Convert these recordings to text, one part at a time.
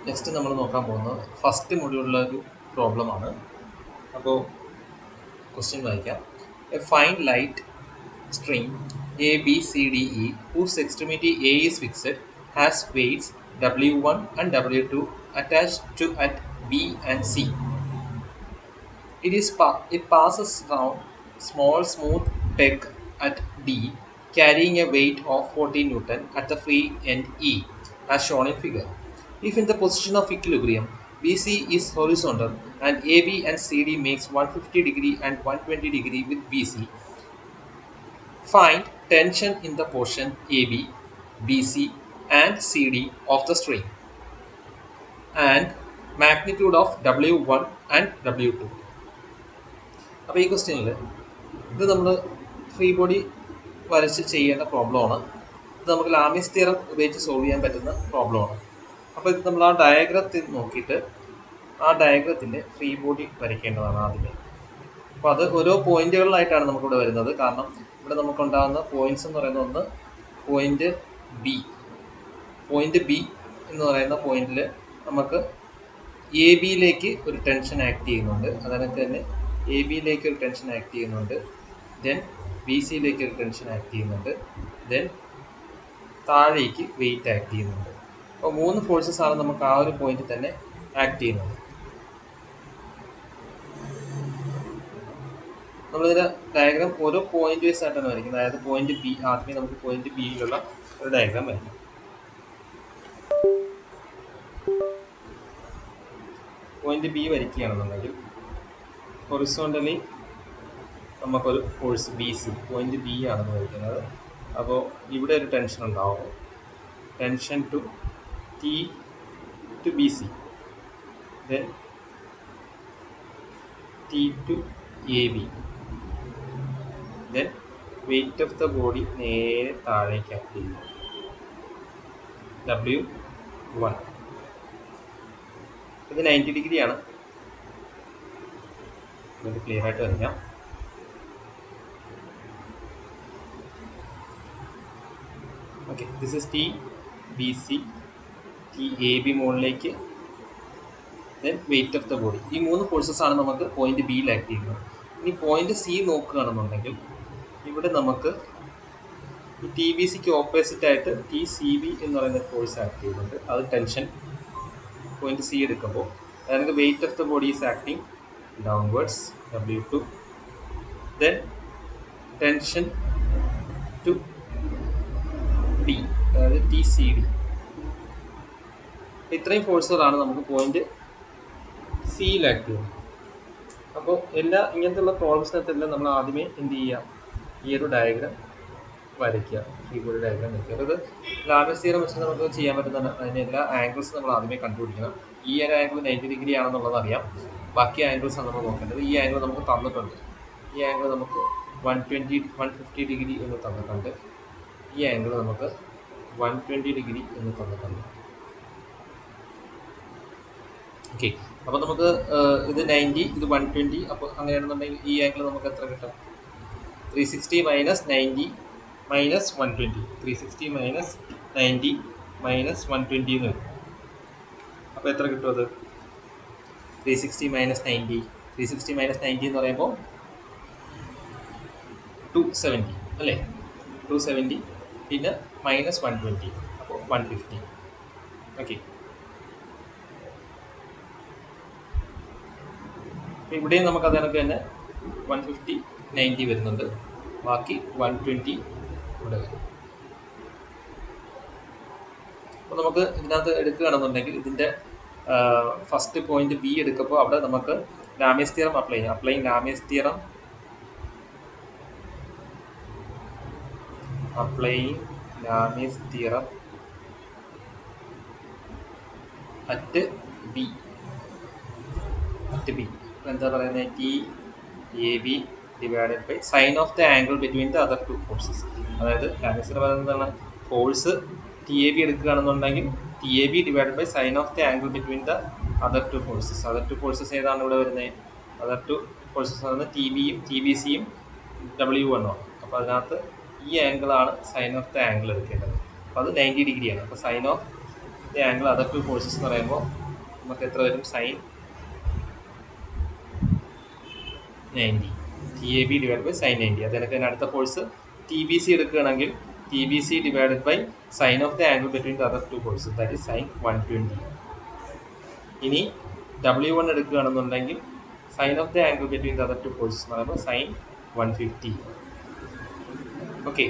Next നമ്മൾ നോക്കാൻ പോകുന്നത് ഫസ്റ്റ് മൊഡ്യൂളിലുള്ള ഒരു പ്രോബ്ലമാണ്. അപ്പോൾ ക്വസ്റ്റ്യൻ വായിക്കാം. A fine light string A, B, C, D, E, whose extremity A is fixed, has weights W1 and W2 attached to at B and C. It passes round small smooth peg at D, carrying a weight of 40 Newton at the free end E, as shown in figure. If in the position of equilibrium, BC is horizontal and AB and CD makes 150 degree and 120 degree with BC, find tension in the portion AB, BC and CD of the string and magnitude of W1 and W2. അപ്പോൾ ഈ ക്വസ്റ്റ്യനിൽ ഇത് നമ്മൾ free body വരച്ച് ചെയ്യേണ്ട പ്രോബ്ലമാണ്. ഇത് നമുക്ക് ലാമിസ് തിയറം ഉപയോഗിച്ച് സോൾവ് ചെയ്യാൻ പറ്റുന്ന പ്രോബ്ലമാണ്. അപ്പോൾ ഇത് നമ്മൾ ആ ഡയഗ്രത്തിൽ നോക്കിയിട്ട് ആ ഡയഗ്രത്തിൻ്റെ ഫ്രീ ബോഡി വരയ്ക്കേണ്ടതാണ് ആദ്യമേ. അപ്പോൾ അത് ഓരോ പോയിന്റുകളിലായിട്ടാണ് നമുക്കിവിടെ വരുന്നത്. കാരണം ഇവിടെ നമുക്കുണ്ടാകുന്ന പോയിന്റ്സ് എന്ന് പറയുന്ന ഒന്ന് പോയിന്റ് ബി എന്ന് പറയുന്ന പോയിന്റിൽ നമുക്ക് എ ബിയിലേക്ക് ഒരു ടെൻഷൻ ആക്ട് ചെയ്യുന്നുണ്ട്. അതിനകത്ത് തന്നെ എ ബിയിലേക്ക് ഒരു ടെൻഷൻ ആക്ട് ചെയ്യുന്നുണ്ട്. ദെൻ ബി സിയിലേക്ക് ഒരു ടെൻഷൻ ആക്ട് ചെയ്യുന്നുണ്ട്. ദെൻ താഴേക്ക് വെയിറ്റ് ആക്ട് ചെയ്യുന്നുണ്ട്. അപ്പോൾ 3 ഫോഴ്സസ് ആണ് നമുക്ക് ആ ഒരു പോയിന്റിൽ തന്നെ ആക്ട് ചെയ്യുന്നത്. നമ്മളിതിൻ്റെ ഡയഗ്രാം ഓരോ പോയിന്റ് വൈസ് ആയിട്ടാണ് വരയ്ക്കുന്നത്. അതായത് പോയിന്റ് ബി, ആദ്യമേ നമുക്ക് പോയിന്റ് ബിയിലുള്ള ഒരു ഡയഗ്രാം വരയ്ക്കാം. പോയിന്റ് ബി വരയ്ക്കുകയാണെന്നുണ്ടെങ്കിൽ ഹൊറിസോണ്ടലി നമുക്കൊരു force B C, point B ആണെന്ന് വരയ്ക്കുന്നത്. അപ്പോൾ ഇവിടെ ഒരു ടെൻഷൻ ഉണ്ടാവും, tension to T to B C, then T to A B, then weight of the body നേരെ താഴേക്ക് ആക്ട് ചെയ്യുന്നു, W1. ഇത് 90 ഡിഗ്രിയാണ്. ഇത് ക്ലിയർ ആയിട്ട് വരയ്ക്കാം. Okay, this is T B C, T A B മുകളിലേക്ക്, then weight of the body. ഈ 3 ഫോഴ്സസ് ആണ് നമുക്ക് പോയിന്റ് ബിയിൽ ആക്ട് ചെയ്യുന്നത്. ഇനി പോയിന്റ് സി നോക്കുകയാണെന്നുണ്ടെങ്കിൽ ഇവിടെ നമുക്ക് ഈ ടി ബി സിക്ക് ഓപ്പോസിറ്റ് ആയിട്ട് ടി സി ബി എന്ന് പറയുന്ന ഫോഴ്സ് ആക്ട് ചെയ്യുന്നുണ്ട്. അത് ടെൻഷൻ പോയിന്റ് സി എടുക്കുമ്പോൾ അതായത് weight of the body is acting downwards, W2, then tension to D, അതായത് ടി സി ഡി. ഇത്രയും ഫോഴ്സുകളാണ് നമുക്ക് പോയിന്റ് സിയിൽ ആക്ട് ചെയ്യുന്നത്. അപ്പോൾ ഇങ്ങനത്തെയുള്ള പ്രോബ്ലംസിനകത്തെല്ലാം നമ്മൾ ആദ്യമേ എന്ത് ചെയ്യുക, ഈ ഒരു ഡയഗ്രാം വരയ്ക്കുക, ഫ്രീ ബോഡി ഡയഗ്രാം വരയ്ക്കുക. അപ്പോൾ ഇത് ലാമിസ് തിയറം വെച്ച് നമുക്ക് ചെയ്യാൻ പറ്റുന്നതാണ്. അതിൻ്റെ എല്ലാ ആംഗിൾസും നമ്മൾ ആദ്യമേ കണ്ടുപിടിക്കണം. ഈ ഒരു ആംഗിൾ 90 ഡിഗ്രി ആണെന്നുള്ളത് അറിയാം. ബാക്കി ആംഗിൾസാണ് നമ്മൾ നോക്കേണ്ടത്. ഈ ആംഗിൾ നമുക്ക് തന്നിട്ടുണ്ട്. ഈ ആംഗിൾ നമുക്ക് 150 ഡിഗ്രി എന്ന് തന്നിട്ടുണ്ട്. ഈ ആംഗിൾ നമുക്ക് 120 ഡിഗ്രി എന്ന് തന്നിട്ടുണ്ട്. ഓക്കെ, അപ്പോൾ നമുക്ക് ഇത് 90, ഇത് 120. അപ്പോൾ അങ്ങനെയാണെന്നുണ്ടെങ്കിൽ ഈ ആംഗിൾ നമുക്ക് എത്ര കിട്ടും? 360 മൈനസ് 90 മൈനസ് 120, 360 മൈനസ് 90 മൈനസ് 120 എന്ന് വരും. അപ്പോൾ എത്ര കിട്ടും അത്? 360 മൈനസ് 90 എന്ന് പറയുമ്പോൾ 270 അല്ലേ? 270 പിന്നെ മൈനസ് 120, അപ്പോൾ 150. ഓക്കെ, ഇവിടെയും നമുക്ക് അതിനൊക്കെ തന്നെ 150 90 വരുന്നുണ്ട്, ബാക്കി 120 ഇവിടെ വരും. അപ്പോൾ നമുക്ക് ഇതിനകത്ത് എടുക്കുകയാണെന്നുണ്ടെങ്കിൽ ഇതിൻ്റെ ഫസ്റ്റ് പോയിന്റ് ബി എടുക്കുമ്പോൾ അവിടെ നമുക്ക് ലാമിസ് തിയറം അപ്ലൈ ചെയ്യാം. Applying Lami's theorem at B. എന്താ പറയുന്നത്? T A B divided by sine of the angle between the other 2 forces. അതായത് ലാമിസ് തിയറം പറയുന്നതാണ്, ഫോഴ്സ് ടി എ ബി എടുക്കുകയാണെന്നുണ്ടെങ്കിൽ T A B divided by sine of the angle between the other 2 forces. Other 2 forces ഏതാണ് ഇവിടെ വരുന്നത്? Other 2 forces പറയുന്നത് T ബിയും T B സിയും W1 ആണ്. അപ്പോൾ അതിനകത്ത് ഈ ആംഗിളാണ് സൈൻ ഓഫ് ദ ആംഗിൾ എടുക്കേണ്ടത്. അപ്പോൾ അത് 90 ഡിഗ്രിയാണ്. അപ്പോൾ sine of the angle other two forces എന്ന് പറയുമ്പോൾ നമുക്ക് എത്ര വരും? Sine 90. TAB divide by sine 90. അതിനൊക്കെ അടുത്ത ഫോഴ്സ് TBC എടുക്കുകയാണെങ്കിൽ TBC divided by sine of the angle between the other two forces, that is sine 120. ഇനി W1 എടുക്കുകയാണെന്നുണ്ടെങ്കിൽ sine of the angle between the other two forces എന്ന് പറയുമ്പോൾ sine 150. Okay,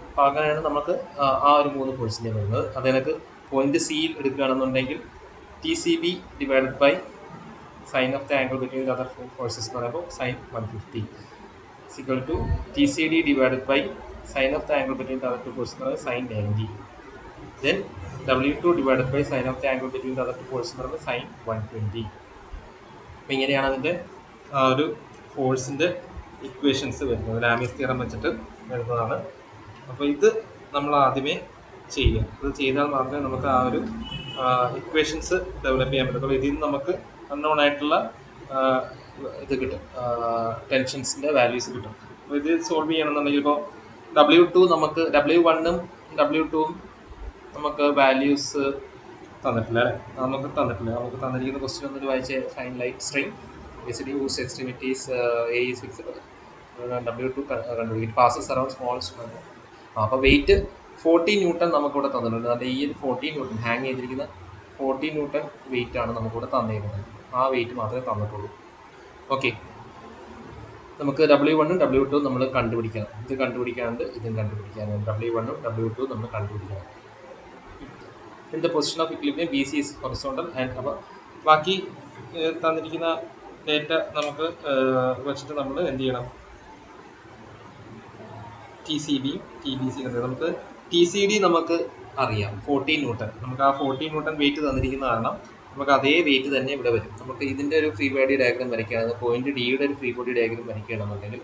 അപ്പോൾ അങ്ങനെയാണ് നമുക്ക് ആ ഒരു 3 ഫോഴ്സിൻ്റെ വരുന്നത്. അതിനൊക്കെ പോയിന്റ് സിയിൽ എടുക്കുകയാണെന്നുണ്ടെങ്കിൽ TCB divided by sine of the angle between the other forces എന്ന് പറയുമ്പോൾ sine 150 equal to TCD divided by sine of the angle between the other two forces എന്ന് പറയുമ്പോൾ sine 90. Then W2 divided by sine of the angle between the other two forces എന്ന് പറയുമ്പോൾ sign 120. അപ്പോൾ ഇങ്ങനെയാണ് അതിൻ്റെ ഒരു ഫോഴ്സിൻ്റെ ഇക്വേഷൻസ് വരുന്നത്. Lamees theorem വെച്ചിട്ട് വരുന്നതാണ്. അപ്പോൾ ഇത് നമ്മൾ ആദ്യമേ ചെയ്യുക. ഇത് ചെയ്താൽ മാത്രമേ നമുക്ക് ആ ഒരു ഇക്വേഷൻസ് ഡെവലപ്പ് ചെയ്യാൻ പറ്റത്തുള്ളൂ. ഇതിൽ നിന്ന് നമുക്ക് അൺനോൺ ആയിട്ടുള്ള ഇത് കിട്ടും, ടെൻഷൻസിൻ്റെ വാല്യൂസ് കിട്ടും. അപ്പോൾ ഇത് സോൾവ് ചെയ്യണമെന്നുണ്ടെങ്കിൽ ഇപ്പോൾ W2 നമുക്ക് W1ഉം W2ഉം നമുക്ക് വാല്യൂസ് തന്നിട്ടില്ല അല്ലേ? നമുക്ക് തന്നിരിക്കുന്ന ക്വസ്റ്റ്യൻ ഒന്നൊരു വായിച്ച് fine light string basically use extremities A is fixed, W2 കണ്ടുപിടിക്കും, പാസസ് അറൗണ്ട് സ്മോൾ. അപ്പോൾ വെയിറ്റ് 40 ന്യൂട്ടൺ നമുക്കിവിടെ തന്നിട്ടുണ്ട്. അതിൻ്റെ ഈ ഒരു 40 ന്യൂട്ടൺ ഹാങ് ചെയ്തിരിക്കുന്ന 40 ന്യൂട്ടൺ വെയിറ്റ് ആണ് നമുക്കിവിടെ തന്നിരിക്കുന്നത്. ആ വെയിറ്റ് മാത്രമേ തന്നിട്ടുള്ളൂ. ഓക്കെ, നമുക്ക് W1ഉം W2ഉം നമ്മൾ കണ്ടുപിടിക്കണം. ഇത് കണ്ടുപിടിക്കാനുണ്ട്, ഇതും കണ്ടുപിടിക്കാനുണ്ട്. W1ഉം W2ഉം നമ്മൾ കണ്ടുപിടിക്കണം. In the position of equilibrium BC is horizontal and അപ്പോൾ ബാക്കി തന്നിരിക്കുന്ന ഡേറ്റ നമുക്ക് വെച്ചിട്ട് നമ്മൾ എന്ത് ചെയ്യണം? TCB TBC കണ്ടത് നമുക്ക് TCD നമുക്ക് അറിയാം 40 ന്യൂട്ടൺ. നമുക്ക് ആ 40 ന്യൂട്ടൺ വെയിറ്റ് തന്നിരിക്കുന്ന കാരണം നമുക്ക് അതേ വെയിറ്റ് തന്നെ ഇവിടെ വരും. നമുക്ക് ഇതിൻ്റെ ഒരു ഫ്രീ ബോഡി ഡയഗ്രം വരയ്ക്കുകയാണെങ്കിൽ പോയിന്റ് ഡിയുടെ ഒരു ഫ്രീ ബോഡി ഡയഗ്രം വരയ്ക്കുകയാണെന്നുണ്ടെങ്കിൽ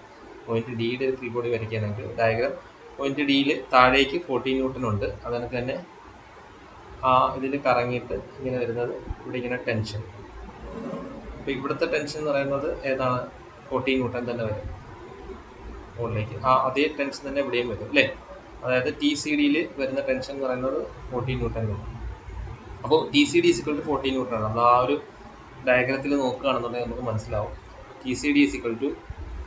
ഡയഗ്രം പോയിന്റ് ഡിയിൽ താഴേക്ക് 40 ന്യൂട്ടൺ ഉണ്ട്. അതിനൊക്കെ തന്നെ ഇതിൽ കറങ്ങിയിട്ട് ഇങ്ങനെ വരുന്നത് ഇവിടെ ഇങ്ങനെ ടെൻഷൻ. അപ്പോൾ ഇവിടുത്തെ ടെൻഷൻ എന്ന് പറയുന്നത് ഏതാണ്? 40 ന്യൂട്ടൺ തന്നെ വരും മുകളിലേക്ക്. അതേ ടെൻഷൻ തന്നെ ഇവിടെയും വരും അല്ലേ? അതായത് TCDയിൽ വരുന്ന ടെൻഷൻ എന്ന് പറയുന്നത് 40 ന്യൂട്ടൺ വരും. അപ്പോൾ TCD is equal to 40 newton ആണ്. നമ്മൾ ആ ഒരു ഡയഗ്രത്തിൽ നോക്കുകയാണെന്നുണ്ടെങ്കിൽ നമുക്ക് മനസ്സിലാവും TCD is equal to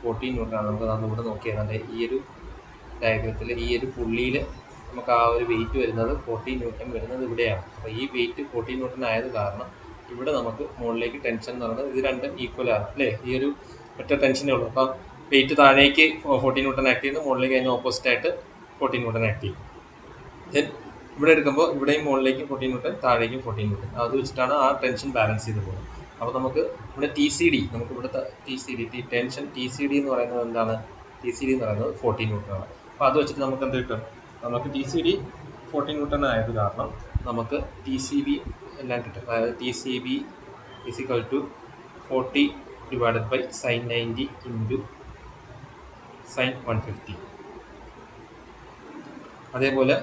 40 newton ആണ്. നമുക്ക് ഇവിടെ നോക്കിയാൽ ഈ ഒരു ഡയഗ്രത്തിൽ ഈ ഒരു പുള്ളിയിൽ നമുക്ക് ആ ഒരു വെയിറ്റ് വരുന്നത് 40 ന്യൂട്ടൺ വരുന്നത് ഇവിടെയാണ്. അപ്പോൾ ഈ വെയിറ്റ് 40 ന്യൂട്ടൺ ആയത് കാരണം ഇവിടെ നമുക്ക് മുകളിലേക്ക് ടെൻഷൻ എന്ന് പറയുന്നത് ഇത് രണ്ടും ഈക്വലാണ് അല്ലേ? ഈ ഒരു ഒറ്റ ടെൻഷനേ ഉള്ളൂ. അപ്പം വെയിറ്റ് താഴേക്ക് 40 ന്യൂട്ടൺ ആക്ട് ചെയ്യുന്നു, മുകളിലേക്ക് അതിന് ഓപ്പോസിറ്റായിട്ട് 40 ന്യൂട്ടൺ ആക്ട് ചെയ്യും. ദെൻ ഇവിടെ എടുക്കുമ്പോൾ ഇവിടെയും മുകളിലേക്ക് 40 ന്യൂട്ടൺ, താഴേക്കും 40 ന്യൂട്ടൺ. അത് വെച്ചിട്ടാണ് ആ ടെൻഷൻ ബാലൻസ് ചെയ്ത് പോകുന്നത്. അപ്പോൾ നമുക്ക് ഇവിടെ TCD, നമുക്ക് ഇവിടുത്തെ ടെൻഷൻ TCD എന്ന് പറയുന്നത് എന്താണ്? TCD എന്ന് പറയുന്നത് 40 ന്യൂട്ടൺ ആണ്. അപ്പോൾ അത് വെച്ചിട്ട് നമുക്ക് എന്ത് കിട്ടും? നമുക്ക് TCD 40 ന്യൂട്ടൺ ആയത് കാരണം നമുക്ക് TCB എല്ലാം കിട്ടും. അതായത് TCB is equal to 40 divided by sine 90 into sine 150. അതേപോലെ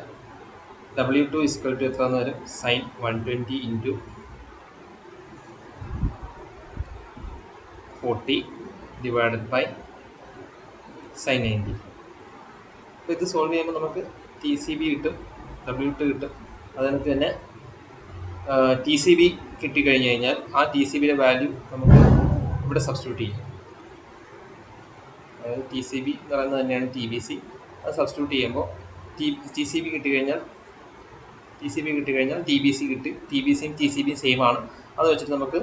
W2 is equal to എത്ര എന്ന് വരും? Sine 120 into 40 divided by sine 90. അപ്പോൾ ഇത് സോൾവ് ചെയ്യുമ്പോൾ നമുക്ക് TCB കിട്ടും, W2 കിട്ടും. അതിനകത്ത് തന്നെ TCB കിട്ടിക്കഴിഞ്ഞ് കഴിഞ്ഞാൽ ആ TCBയുടെ വാല്യൂ നമുക്ക് ഇവിടെ സബ്സ്റ്റിറ്റ്യൂട്ട് ചെയ്യും. അതായത് TCB എന്ന് പറയുന്നത് തന്നെയാണ് TBC. അത് സബ്സ്റ്റിറ്റ്യൂട്ട് ചെയ്യുമ്പോൾ TCB കിട്ടിക്കഴിഞ്ഞാൽ TBC കിട്ടി. TBCയും TCBയും സെയിം ആണ്. അത് വെച്ചിട്ട് നമുക്ക്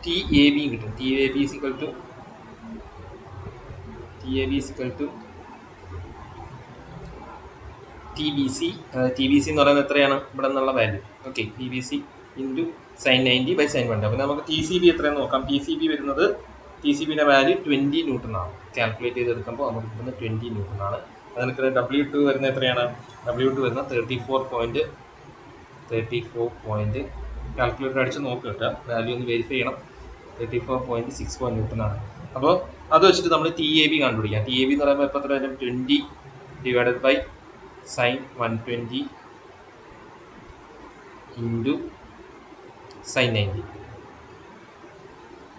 TAB കിട്ടും. TAB is equal to TBC എന്ന് പറയുന്നത് എത്രയാണ് ഇവിടെ നിന്നുള്ള value? Okay, TBC into sine 90 by sine 1. അപ്പോൾ നമുക്ക് TCB എത്രയെന്ന് നോക്കാം. TCB വരുന്നത് TCBയുടെ വാല്യൂ 20 ന്യൂട്ടൺ ആണ്. കാൽക്കുലേറ്റ് ചെയ്തെടുക്കുമ്പോൾ നമുക്ക് കിട്ടുന്നത് 20 ന്യൂട്ടൺ ആണ്. അതിനൊക്കെ W2 വരുന്നത് എത്രയാണ്? W2 വരുന്നത് 34 കാൽക്കുലേറ്റർ അടിച്ച് നോക്കുക, വാല്യൂ ഒന്ന് വെരിഫൈ ചെയ്യണം. 34.61 ന്യൂട്ടൺ ആണ്. അപ്പോൾ അത് വെച്ചിട്ട് നമ്മൾ TAB കണ്ടുപിടിക്കാം. TAB എന്ന് പറയുമ്പോൾ ഇപ്പോൾ എത്ര വരും? 20 divided by sine 120 into sine 90.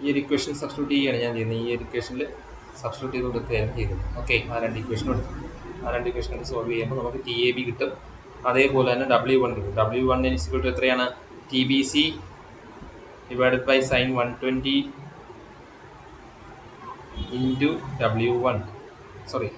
ഈ ഒരു ഇക്വേഷൻ സബ്സ്റ്റിറ്റ്യൂട്ട് ചെയ്യുകയാണ് ഞാൻ ചെയ്യുന്നത്. ഈ ഒരു ഇക്വേഷനിൽ സബ്സ്റ്റിറ്റ്യൂട്ട് ചെയ്ത് കൊടുക്കുകയാണ് ചെയ്തത്. ഓക്കെ, ആ രണ്ട് ഇക്വേഷൻ സോൾവ് ചെയ്യുമ്പോൾ നമുക്ക് TAB കിട്ടും. അതേപോലെ തന്നെ W1 കിട്ടും. W1 is equal to എത്രയാണ്? T B C divided by sine 120 into W1, sorry